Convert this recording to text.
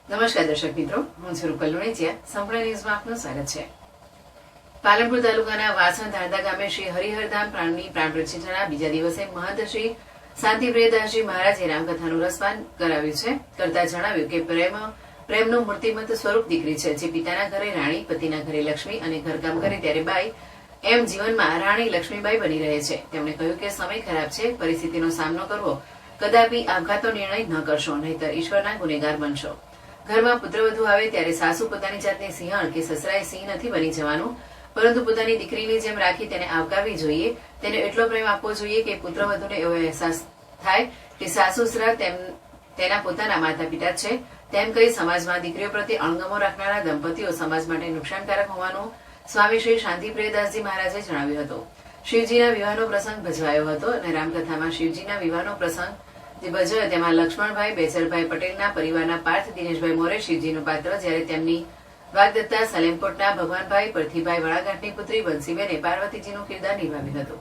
નમસ્કાર દર્શક મિત્રો, હું છું રૂપલ લુણીચિયા. સંપૂર્ણ ન્યૂઝમાં આપનું સ્વાગત છે. પાલનપુર તાલુકાના વાસણ ધારદા ગામે શ્રી હરિહરધામ પ્રાણની પ્રાણ પ્રતિષ્ઠાના બીજા દિવસે મહંત શ્રી શાંતિપ્રિયદાસજી મહારાજે રામકથાનું રસપાન કરાવ્યું છે. કરતા જણાવ્યું કે પ્રેમનું મૂર્તિમંત સ્વરૂપ દીકરી છે, જે પિતાના ઘરે રાણી, પતિના ઘરે લક્ષ્મી અને ઘરકામ કરે ત્યારે બાઈ, એમ જીવનમાં રાણી લક્ષ્મીબાઈ બની રહે છે. તેમણે કહ્યું કે સમય ખરાબ છે, પરિસ્થિતિનો સામનો કરવો, કદાપી આપઘાતનો નિર્ણય ન કરશો, નહીંતર ઈશ્વરના ગુનેગાર બનશો. ઘરમાં પુત્રવધુ આવે ત્યારે સાસુ પોતાની જાતને સિંહણ કે સસરાએ સિંહ નથી બની જવાનું, પરંતુ પોતાની દીકરીની જેમ રાખી તેને આવકારવી જોઈએ. તેને એટલો પ્રેમ આપવો જોઈએ કે પુત્રવધુને એવો અહેસાસ થાય કે સાસુસરા તેના પોતાના માતા પિતા છે. તેમ કહી સમાજમાં દીકરીઓ પ્રત્યે અણગમો રાખનારા દંપતીઓ સમાજ માટે નુકસાનકારક હોવાનું સ્વામી શ્રી શાંતિપ્રિયદાસજી મહારાજે જણાવ્યું હતું. શિવજીના વિવાહનો પ્રસંગ ભજવાયો હતો અને રામકથામાં શિવજીના વિવાહનો પ્રસંગ જે ભજવ્યો તેમાં લક્ષ્મણભાઈ બેચરભાઈ પટેલના પરિવારના પાર્થ દિનેશભાઈ મોરે શિવજીનું પાત્ર, જ્યારે તેમની વાગદત્તા સલેમકોટના ભગવાનભાઈ પરથીભાઈ વડાગાંઠની પુત્રી બંસીબેને પાર્વતીજીનું કિરદાર નિભાવ્યું હતું.